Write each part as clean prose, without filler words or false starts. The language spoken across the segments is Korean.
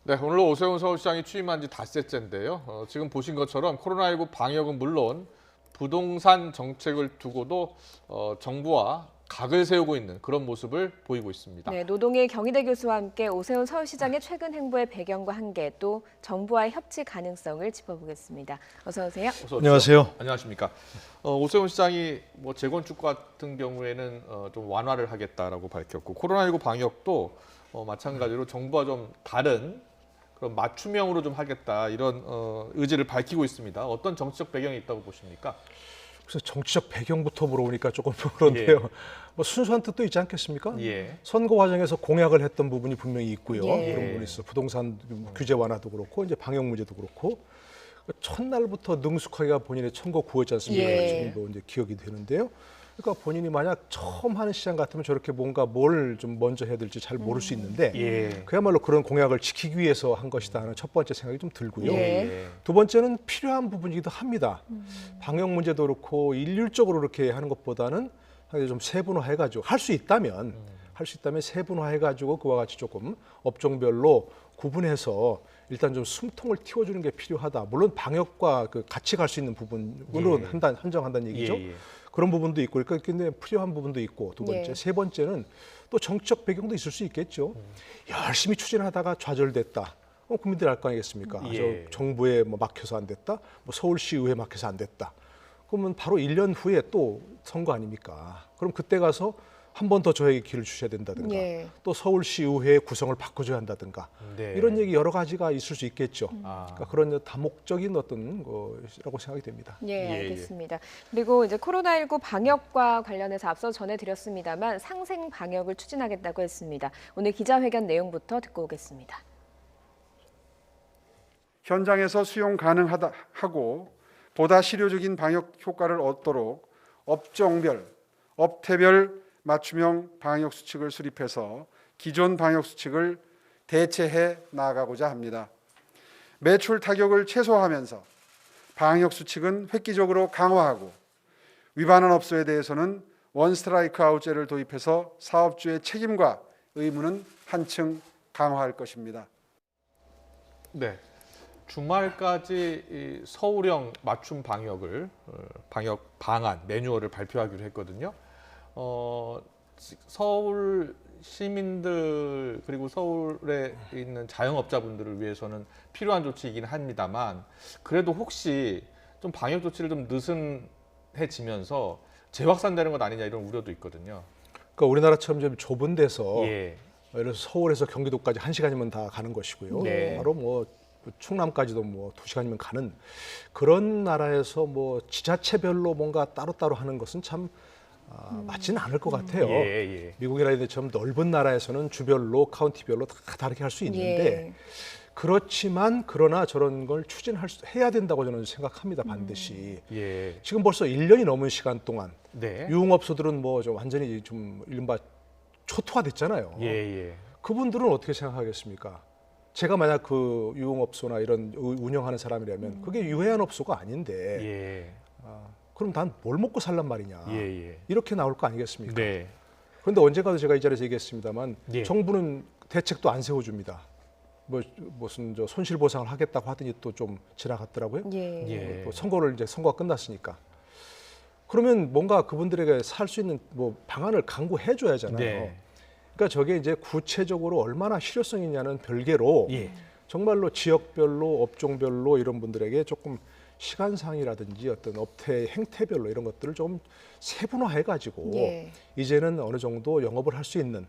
네, 오늘 오세훈 서울시장이 취임한 지 닷새째인데요. 지금 보신 것처럼 코로나19 방역은 물론 부동산 정책을 두고도 정부와 각을 세우고 있는 그런 모습을 보이고 있습니다. 네, 노동일 경희대 교수와 함께 오세훈 서울시장의 최근 행보의 배경과 한계 또 정부와의 협치 가능성을 짚어보겠습니다. 어서 오세요. 어서 오십시오. 안녕하세요. 안녕하십니까. 오세훈 시장이 재건축 같은 경우에는 좀 완화를 하겠다라고 밝혔고 코로나19 방역도 마찬가지로 정부와 좀 다른 그런 맞춤형으로 좀 하겠다 이런 의지를 밝히고 있습니다. 어떤 정치적 배경이 있다고 보십니까? 그래서 정치적 배경부터 물어보니까 조금 그런데요. 예. 뭐 순수한 뜻도 있지 않겠습니까? 예. 선거 과정에서 공약을 했던 부분이 분명히 있고요. 예. 그런 부분이 있어. 부동산 규제 완화도 그렇고 이제 방역 문제도 그렇고 첫날부터 능숙하게 본인의 천거 구었지 않습니까? 예. 지금도 이제 기억이 되는데요. 그러니까 본인이 만약 처음 하는 시장 같으면 저렇게 뭔가 뭘 좀 먼저 해야 될지 잘 모를 수 있는데 예. 그야말로 그런 공약을 지키기 위해서 한 것이다 하는 첫 번째 생각이 좀 들고요. 예. 두 번째는 필요한 부분이기도 합니다. 방역 문제도 그렇고 일률적으로 이렇게 하는 것보다는 좀 세분화해가지고 할 수 있다면 세분화해가지고 그와 같이 조금 업종별로 구분해서 일단 좀 숨통을 틔워주는 게 필요하다. 물론 방역과 그 같이 갈 수 있는 부분으로 예. 한정한다는 얘기죠. 예, 예. 그런 부분도 있고, 그러니까 근데 필요한 부분도 있고, 두 번째, 예. 세 번째는 또 정치적 배경도 있을 수 있겠죠. 열심히 추진하다가 좌절됐다. 국민들이 알 거 아니겠습니까? 예. 저 정부에 뭐 막혀서 안 됐다, 뭐 서울시의회 막혀서 안 됐다. 그러면 바로 1년 후에 또 선거 아닙니까? 그럼 그때 가서 한 번 더 저에게 기회를 주셔야 된다든가, 예. 또 서울시의회 구성을 바꿔줘야 한다든가, 네. 이런 얘기 여러 가지가 있을 수 있겠죠. 아. 그러니까 그런 다목적인 어떤 것이라고 생각이 됩니다. 예, 예, 예. 알겠습니다. 그리고 이제 코로나19 방역과 관련해서 앞서 전해드렸습니다만 상생 방역을 추진하겠다고 했습니다. 오늘 기자회견 내용부터 듣고 오겠습니다. 현장에서 수용 가능하다 하고 보다 실효적인 방역 효과를 얻도록 업종별, 업태별 맞춤형 방역 수칙을 수립해서 기존 방역 수칙을 대체해 나아가고자 합니다. 매출 타격을 최소화하면서 방역 수칙은 획기적으로 강화하고 위반한 업소에 대해서는 원스트라이크 아웃제를 도입해서 사업주의 책임과 의무는 한층 강화할 것입니다. 네. 주말까지 이 서울형 맞춤 방역을 방역 방안 매뉴얼을 발표하기로 했거든요. 서울 시민들 그리고 서울에 있는 자영업자분들을 위해서는 필요한 조치이긴 합니다만 그래도 혹시 좀 방역 조치를 좀 느슨해지면서 재확산되는 것 아니냐 이런 우려도 있거든요. 그러니까 우리나라처럼 좀 좁은 데서 예. 예를 들어서 서울에서 경기도까지 1시간이면 다 가는 것이고요. 네. 바로 뭐 충남까지도 뭐 2시간이면 가는 그런 나라에서 뭐 지자체별로 뭔가 따로따로 하는 것은 참 맞지는 않을 것 같아요. 예, 예. 미국이나 이런 데처럼 넓은 나라에서는 주별로 카운티별로 다 다르게 할 수 있는데 예. 그렇지만 그러나 저런 걸 해야 된다고 저는 생각합니다. 반드시. 예. 지금 벌써 1년이 넘은 시간 동안 네. 유흥업소들은 뭐 좀 완전히 좀 이른바 초토화됐잖아요. 예, 예. 그분들은 어떻게 생각하겠습니까? 제가 만약 그 유흥업소나 이런 운영하는 사람이라면 그게 유해한 업소가 아닌데 예. 그럼 난 뭘 먹고 살란 말이냐 예, 예. 이렇게 나올 거 아니겠습니까? 네. 그런데 언젠가도 제가 이 자리에서 얘기했습니다만 예. 정부는 대책도 안 세워줍니다. 무슨 저 손실보상을 하겠다고 하더니 또 좀 지나갔더라고요. 예. 예. 또 선거가 끝났으니까. 그러면 뭔가 그분들에게 살 수 있는 뭐 방안을 강구해 줘야잖아요. 네. 그러니까 저게 이제 구체적으로 얼마나 실효성이 있냐는 별개로 예. 정말로 지역별로 업종별로 이런 분들에게 조금 시간상이라든지 어떤 업태 행태별로 이런 것들을 좀 세분화해 가지고 예. 이제는 어느 정도 영업을 할 수 있는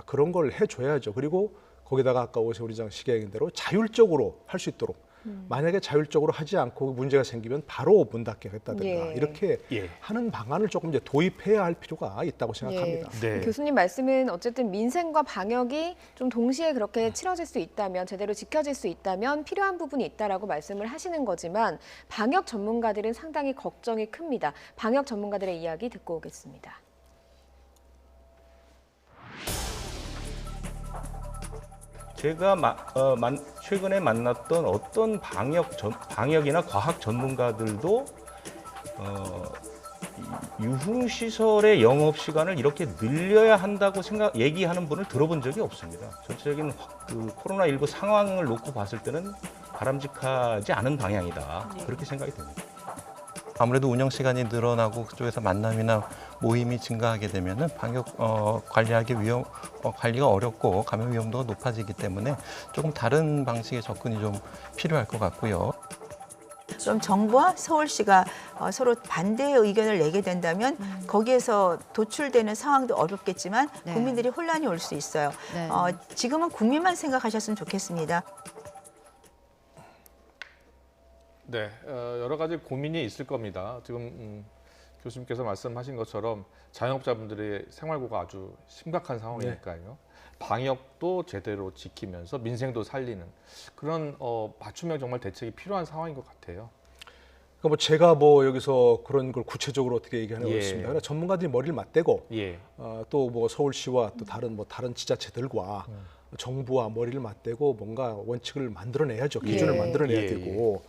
그런 걸 해줘야죠. 그리고 거기다가 아까 오세훈 시장 시계인 대로 자율적으로 할 수 있도록 만약에 자율적으로 하지 않고 문제가 생기면 바로 문 닫게 했다든가 예. 이렇게 예. 하는 방안을 조금 이제 도입해야 할 필요가 있다고 생각합니다. 네. 교수님 말씀은 어쨌든 민생과 방역이 좀 동시에 그렇게 치러질 수 있다면 제대로 지켜질 수 있다면 필요한 부분이 있다라고 말씀을 하시는 거지만 방역 전문가들은 상당히 걱정이 큽니다. 방역 전문가들의 이야기 듣고 오겠습니다. 제가 최근에 만났던 어떤 방역이나 과학 전문가들도 유흥시설의 영업시간을 이렇게 늘려야 한다고 얘기하는 분을 들어본 적이 없습니다. 전체적인 그 코로나19 상황을 놓고 봤을 때는 바람직하지 않은 방향이다. 그렇게 생각이 됩니다. 아무래도 운영 시간이 늘어나고 그쪽에서 만남이나 모임이 증가하게 되면은 방역 관리가 어렵고 감염 위험도가 높아지기 때문에 조금 다른 방식의 접근이 좀 필요할 것 같고요. 좀 정부와 서울시가 서로 반대의 의견을 내게 된다면 거기에서 도출되는 상황도 어렵겠지만 네. 국민들이 혼란이 올 수 있어요. 네. 지금은 국민만 생각하셨으면 좋겠습니다. 네, 여러 가지 고민이 있을 겁니다. 지금 교수님께서 말씀하신 것처럼 자영업자분들의 생활고가 아주 심각한 상황이니까요. 방역도 제대로 지키면서 민생도 살리는 그런 맞춤형 정말 대책이 필요한 상황인 것 같아요. 그러니까 뭐 제가 뭐 여기서 그런 걸 구체적으로 어떻게 얘기하는 건 예. 없습니다. 그러나 전문가들이 머리를 맞대고 예, 또 뭐 서울시와 또 다른 지자체들과 정부와 머리를 맞대고 뭔가 원칙을 만들어내야죠. 기준을 예. 만들어내야 예, 되고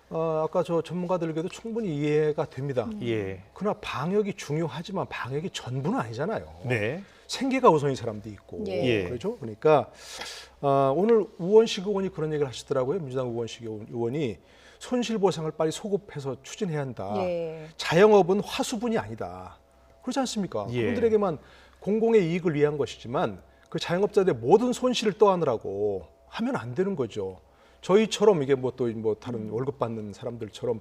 아까 저 전문가들에게도 충분히 이해가 됩니다. 예, 그러나 방역이 중요하지만 방역이 전부는 아니잖아요. 네, 생계가 우선인 사람도 있고 예. 그렇죠. 그러니까 오늘 우원식 의원이 그런 얘기를 하시더라고요. 민주당 우원식 의원이 손실보상을 빨리 소급해서 추진해야 한다. 예. 자영업은 화수분이 아니다. 그렇지 않습니까? 예. 그분들에게만 공공의 이익을 위한 것이지만 그 자영업자들의 모든 손실을 떠안으라고 하면 안 되는 거죠. 저희처럼 이게 뭐 또 뭐 다른 월급 받는 사람들처럼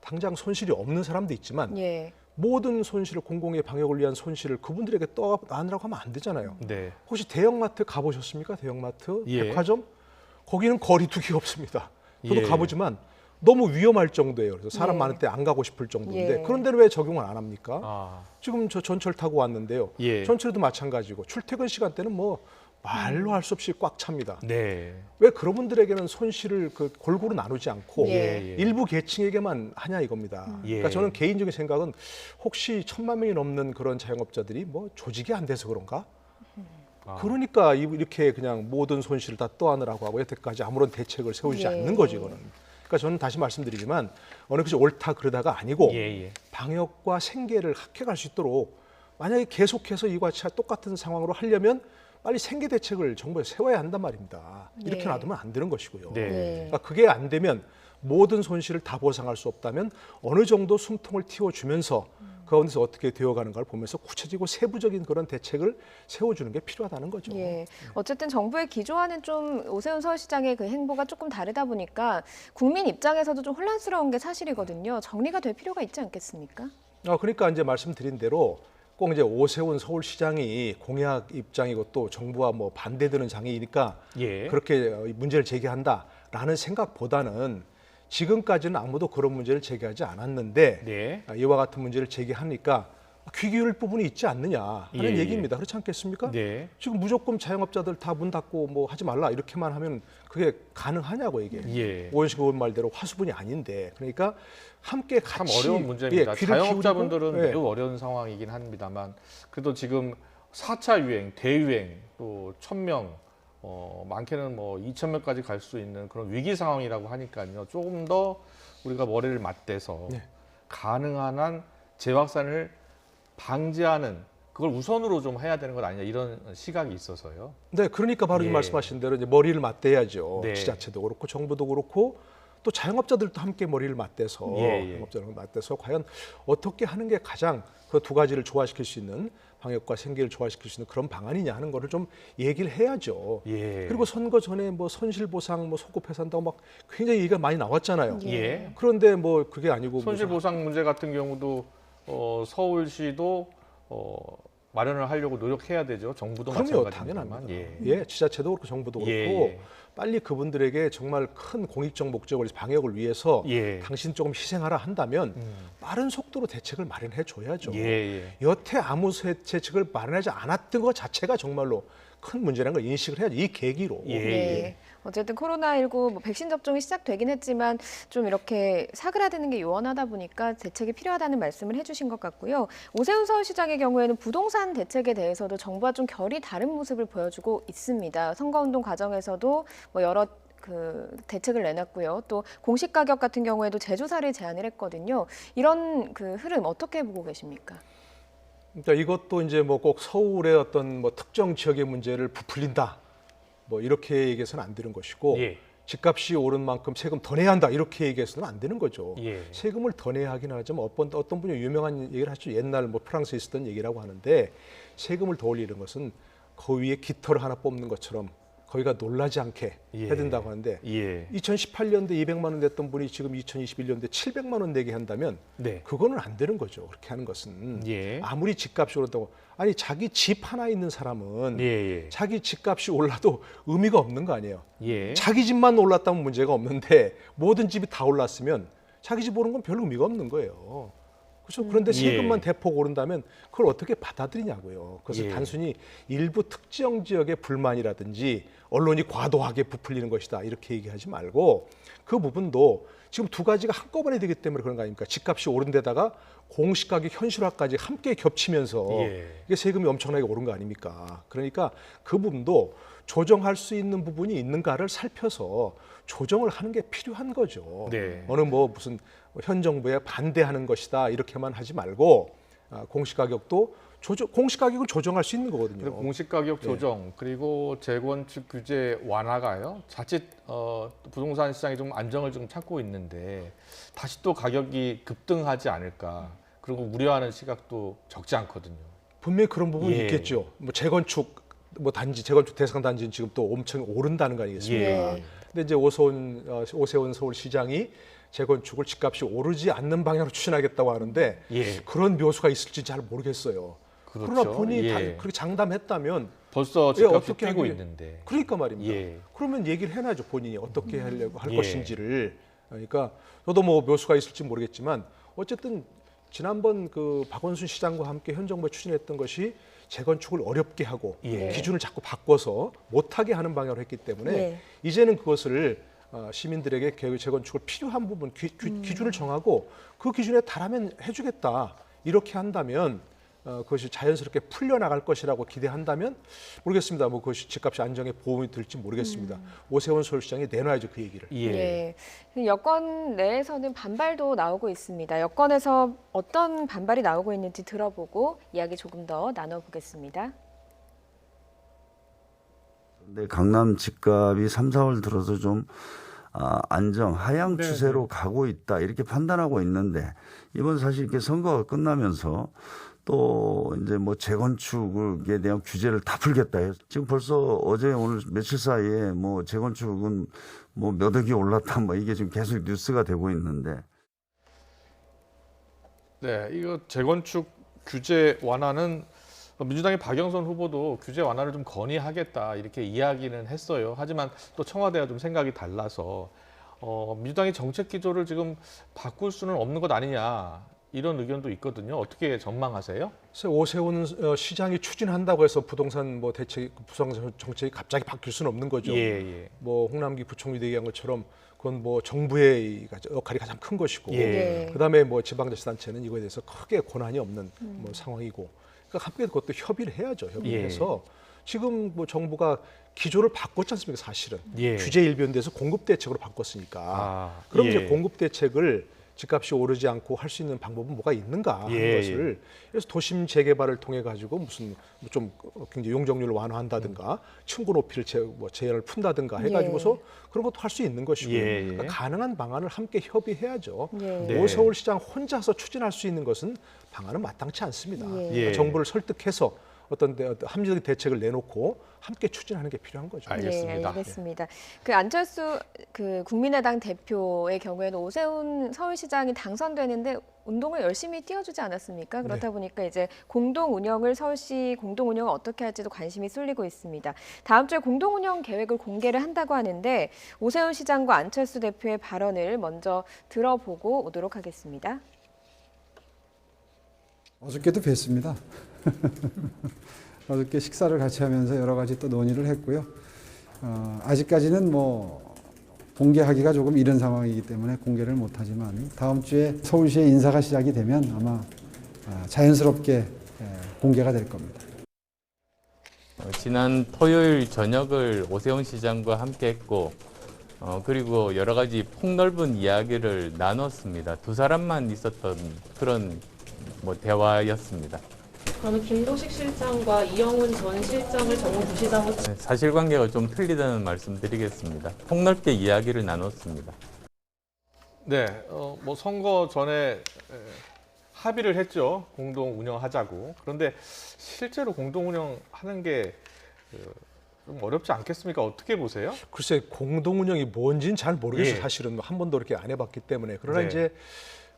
당장 손실이 없는 사람도 있지만 예. 모든 손실을 공공의 방역을 위한 손실을 그분들에게 떠안으라고 하면 안 되잖아요. 네, 혹시 대형마트 가보셨습니까? 대형마트, 예. 백화점 거기는 거리두기가 없습니다. 저도 예. 가보지만 너무 위험할 정도예요. 그래서 사람 예. 많을 때 안 가고 싶을 정도인데 예. 그런데 왜 적용을 안 합니까? 아, 지금 저 전철 타고 왔는데요. 예. 전철에도 마찬가지고 출퇴근 시간대는 뭐 말로 할 수 없이 꽉 찹니다. 네, 왜 그런 분들에게는 손실을 그 골고루 나누지 않고 예. 일부 계층에게만 하냐 이겁니다. 예. 그러니까 저는 개인적인 생각은 혹시 1,000만 명이 넘는 그런 자영업자들이 뭐 조직이 안 돼서 그런가? 아. 그러니까 이렇게 그냥 모든 손실을 다 떠안으라고 하고 여태까지 아무런 대책을 세우지 예. 않는 거지 이거는. 그러니까 저는 다시 말씀드리지만 어느 것이 옳다 그러다가 아니고 예, 예. 방역과 생계를 합해갈 수 있도록 만약에 계속해서 이와 같이 똑같은 상황으로 하려면 빨리 생계 대책을 정부에 세워야 한단 말입니다. 이렇게 네. 놔두면 안 되는 것이고요. 네. 네. 그러니까 그게 안 되면 모든 손실을 다 보상할 수 없다면 어느 정도 숨통을 틔워주면서 그 가운데서 어떻게 되어가는가를 보면서 구체적이고 세부적인 그런 대책을 세워주는 게 필요하다는 거죠. 예. 어쨌든 정부의 기조와는 좀 오세훈 서울시장의 그 행보가 조금 다르다 보니까 국민 입장에서도 좀 혼란스러운 게 사실이거든요. 정리가 될 필요가 있지 않겠습니까? 그러니까 이제 말씀드린 대로 꼭 이제 오세훈 서울시장이 공약 입장이고 또 정부와 뭐 반대되는 장이니까 예. 그렇게 문제를 제기한다라는 생각보다는 지금까지는 아무도 그런 문제를 제기하지 않았는데 네. 이와 같은 문제를 제기하니까 귀 기울일 부분이 있지 않느냐 하는 예, 얘기입니다. 그렇지 않겠습니까? 네. 지금 무조건 자영업자들 다 문 닫고 뭐 하지 말라 이렇게만 하면 그게 가능하냐고 이게. 예. 오원식 의원 말대로 화수분이 아닌데 그러니까 함께 참 같이 어려운 문제입니다. 귀를 자영업자분들은 기울이고, 매우 어려운 상황이긴 합니다만 그래도 지금 4차 유행, 대유행 또 1,000명, 많게는 뭐 2,000명까지 갈 수 있는 그런 위기 상황이라고 하니까요. 조금 더 우리가 머리를 맞대서 네. 가능한 한 재확산을 방지하는 그걸 우선으로 좀 해야 되는 것 아니냐 이런 시각이 있어서요. 네, 그러니까 바로 예. 말씀하신 대로 이제 머리를 맞대야죠. 네. 지자체도 그렇고 정부도 그렇고 또 자영업자들도 함께 머리를 맞대서 예, 예. 자영업자들과 맞대서 과연 어떻게 하는 게 가장 그 두 가지를 조화시킬 수 있는 방역과 생계를 조화시킬 수 있는 그런 방안이냐 하는 거를 좀 얘기를 해야죠. 예. 그리고 선거 전에 뭐 손실보상 뭐 소급해산다고 막 굉장히 얘기가 많이 나왔잖아요. 예. 그런데 뭐 그게 아니고 손실 보상 문제 같은 경우도 서울시도 마련을 하려고 노력해야 되죠. 정부도 그럼요, 마찬가지입니다만. 당연합니다. 예. 예, 지자체도 그렇고 정부도 그렇고 예. 빨리 그분들에게 정말 큰 공익적 목적을 방역을 위해서 예. 당신 조금 희생하라 한다면 빠른 속도로 대책을 마련해 줘야죠. 예, 예. 여태 아무 대책을 마련하지 않았던 것 자체가 정말로 큰 문제라는 걸 인식을 해야죠. 이 계기로. 예. 네. 어쨌든 코로나19 뭐 백신 접종이 시작되긴 했지만 좀 이렇게 사그라드는 게 요원하다 보니까 대책이 필요하다는 말씀을 해주신 것 같고요. 오세훈 서울시장의 경우에는 부동산 대책에 대해서도 정부와 좀 결이 다른 모습을 보여주고 있습니다. 선거운동 과정에서도 뭐 여러 그 대책을 내놨고요. 또 공시 가격 같은 경우에도 제조사를 제안을 했거든요. 이런 그 흐름 어떻게 보고 계십니까? 그러니까 이것도 이제 뭐 꼭 서울의 어떤 뭐 특정 지역의 문제를 부풀린다. 뭐 이렇게 얘기해서는 안 되는 것이고 예. 집값이 오른 만큼 세금 더 내야 한다. 이렇게 얘기해서는 안 되는 거죠. 예. 세금을 더 내야 하긴 하지만 어떤 분이 유명한 얘기를 하죠. 옛날 뭐 프랑스에 있었던 얘기라고 하는데 세금을 더 올리는 것은 그 위에 깃털을 하나 뽑는 것처럼 거기가 놀라지 않게 예. 해야 된다고 하는데 예. 2018년도에 200만 원 냈던 분이 지금 2021년도에 700만 원 내게 한다면 네. 그거는 안 되는 거죠. 그렇게 하는 것은 예. 아무리 집값이 오른다고 아니 자기 집 하나 있는 사람은 예. 예. 자기 집값이 올라도 의미가 없는 거 아니에요. 예. 자기 집만 올랐다면 문제가 없는데 모든 집이 다 올랐으면 자기 집 오른 건 별 의미가 없는 거예요. 그렇죠. 그런데 세금만 대폭 오른다면 그걸 어떻게 받아들이냐고요. 그래서 예. 단순히 일부 특정 지역의 불만이라든지 언론이 과도하게 부풀리는 것이다 이렇게 얘기하지 말고 그 부분도 지금 두 가지가 한꺼번에 되기 때문에 그런 거 아닙니까? 집값이 오른 데다가 공시가격 현실화까지 함께 겹치면서 예. 이게 세금이 엄청나게 오른 거 아닙니까? 그러니까 그 부분도 조정할 수 있는 부분이 있는가를 살펴서 조정을 하는 게 필요한 거죠. 네. 어느 뭐 무슨 현 정부에 반대하는 것이다 이렇게만 하지 말고 공시가격도 공시가격은 조정할 수 있는 거거든요. 공시 가격 조정 그리고 재건축 규제 완화가요. 자칫 부동산 시장이 좀 안정을 좀 찾고 있는데 다시 또 가격이 급등하지 않을까. 그리고 우려하는 시각도 적지 않거든요. 분명히 그런 부분이 예. 있겠죠. 뭐 재건축 뭐 단지 재건축 대상 단지는 지금 또 엄청 오른다는 거 아니겠습니까? 예. 근데 이제 오세훈 서울시장이 재건축을 집값이 오르지 않는 방향으로 추진하겠다고 하는데 예. 그런 묘수가 있을지 잘 모르겠어요. 그렇죠. 그러나 본인이 다 예. 그렇게 장담했다면 벌써 집값이 어떻게 뛰고 하길래- 있는데. 그러니까 말입니다. 예. 그러면 얘기를 해놔야죠. 본인이 어떻게 하려고 할 예. 것인지를. 그러니까 저도 뭐 묘수가 있을지 모르겠지만 어쨌든 지난번 그 박원순 시장과 함께 현 정부가 추진했던 것이 재건축을 어렵게 하고 예. 기준을 자꾸 바꿔서 못하게 하는 방향으로 했기 때문에 예. 이제는 그것을 시민들에게 재건축을 필요한 부분 기준을 정하고 그 기준에 달하면 해주겠다 이렇게 한다면 그것이 자연스럽게 풀려나갈 것이라고 기대한다면 모르겠습니다. 뭐 그것이 집값이 안정에 보험이 될지 모르겠습니다. 오세훈 서울시장이 내놔야죠 그 얘기를. 예. 예. 여권 내에서는 반발도 나오고 있습니다. 여권에서 어떤 반발이 나오고 있는지 들어보고 이야기 조금 더 나눠보겠습니다. 근데 강남 집값이 3, 4월 들어서 좀 안정, 하향 추세로 가고 있다 이렇게 판단하고 있는데 이번 사실 이렇게 선거가 끝나면서 또 이제 뭐 재건축에 대한 규제를 다 풀겠다 해요. 지금 벌써 어제 오늘 며칠 사이에 뭐 재건축은 뭐 몇 억이 올랐다 뭐 이게 지금 계속 뉴스가 되고 있는데. 네, 이거 재건축 규제 완화는 민주당의 박영선 후보도 규제 완화를 좀 건의하겠다 이렇게 이야기는 했어요. 하지만 또 청와대와 좀 생각이 달라서 민주당이 정책 기조를 지금 바꿀 수는 없는 것 아니냐 이런 의견도 있거든요. 어떻게 전망하세요? 그래서 오세훈 시장이 추진한다고 해서 부동산 뭐 부동산 정책이 갑자기 바뀔 수는 없는 거죠. 예. 뭐 홍남기 부총리도 얘기한 것처럼 그건 뭐 정부의 역할이 가장 큰 것이고 예. 그다음에 뭐 지방자치단체는 이거에 대해서 크게 권한이 없는 뭐 상황이고 그러니까 함께 그것도 협의를 해야죠. 협의를 해서 지금 뭐 정부가 기조를 바꿨지 않습니까? 사실은 예. 규제 일변에서 공급 대책으로 바꿨으니까 그럼 예. 이제 공급 대책을 집값이 오르지 않고 할 수 있는 방법은 뭐가 있는가 하는 예, 것을 그래서 도심 재개발을 통해 가지고 무슨 좀 굉장히 용적률을 완화한다든가 층고 높이를 제한을 푼다든가 해가지고서 그런 것도 할 수 있는 것이고 예. 그러니까 가능한 방안을 함께 협의해야죠. 예. 네. 오서울시장 혼자서 추진할 수 있는 것은 방안은 마땅치 않습니다. 예. 그러니까 정부를 설득해서 어떤 합리적인 대책을 내놓고 함께 추진하는 게 필요한 거죠. 알겠습니다. 예, 알겠습니다. 그 안철수 그 국민의당 대표의 경우에는 오세훈 서울시장이 당선되는데 운동을 열심히 띄워주지 않았습니까? 그렇다 보니까 이제 공동 운영을 서울시 공동 운영을 어떻게 할지도 관심이 쏠리고 있습니다. 다음 주에 공동 운영 계획을 공개를 한다고 하는데 오세훈 시장과 안철수 대표의 발언을 먼저 들어보고 오도록 하겠습니다. 어저께도 뵀습니다. 어저께 식사를 같이 하면서 여러 가지 또 논의를 했고요. 아직까지는 뭐 공개하기가 조금 이른 상황이기 때문에 공개를 못하지만 다음 주에 서울시의 인사가 시작이 되면 아마 자연스럽게 공개가 될 겁니다. 지난 토요일 저녁을 오세훈 시장과 함께 했고 그리고 여러 가지 폭넓은 이야기를 나눴습니다. 두 사람만 있었던 그런 대화였습니다. 그러면 김도식 실장과 이영훈 전 실장을 정무부시장으로 사실관계가 좀 틀리다는 말씀드리겠습니다. 폭넓게 이야기를 나눴습니다. 네, 선거 전에 합의를 했죠. 공동 운영하자고. 그런데 실제로 공동 운영하는 게 좀 어렵지 않겠습니까? 어떻게 보세요? 글쎄 공동 운영이 뭔지는 잘 모르겠어요. 예. 사실은 한 번도 이렇게 안 해봤기 때문에. 그러나 네. 이제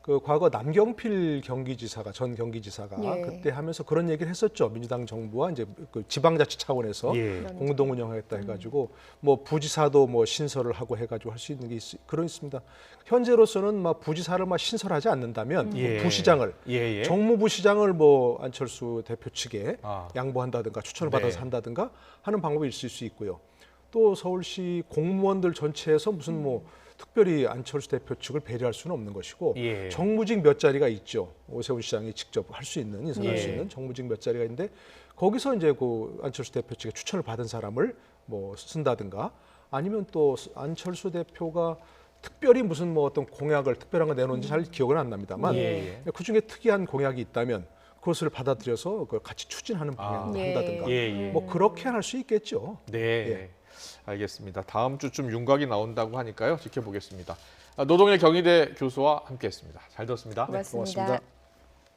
그 과거 남경필 경기지사가 전 경기지사가 예. 그때 하면서 그런 얘기를 했었죠. 민주당 정부와 이제 그 지방자치 차원에서 예. 공동 운영하겠다 해가지고 뭐 부지사도 뭐 신설을 하고 해가지고 할 수 있는 게 그런 있습니다. 현재로서는 막 부지사를 막 신설하지 않는다면 예. 부시장을 예. 정무부시장을 뭐 안철수 대표 측에 아. 양보한다든가 추천을 네. 받아서 한다든가 하는 방법이 있을 수 있고요. 또 서울시 공무원들 전체에서 무슨 뭐 특별히 안철수 대표 측을 배려할 수는 없는 것이고 예. 정무직 몇 자리가 있죠. 오세훈 시장이 직접 할 수 있는 인선할 수 예. 있는 정무직 몇 자리가 있는데 거기서 이제 그 안철수 대표 측에 추천을 받은 사람을 뭐 쓴다든가 아니면 또 안철수 대표가 특별히 무슨 뭐 어떤 공약을 특별한 거 내놓은지 잘 기억은 안 납니다만 예. 그 중에 특이한 공약이 있다면 그것을 받아들여서 그걸 같이 추진하는 방향으로 예. 한다든가 예. 뭐 그렇게 할 수 있겠죠. 네. 예. 알겠습니다. 다음 주쯤 윤곽이 나온다고 하니까요. 지켜보겠습니다. 노동일 경희대 교수와 함께했습니다. 잘 들었습니다. 고맙습니다. 고맙습니다.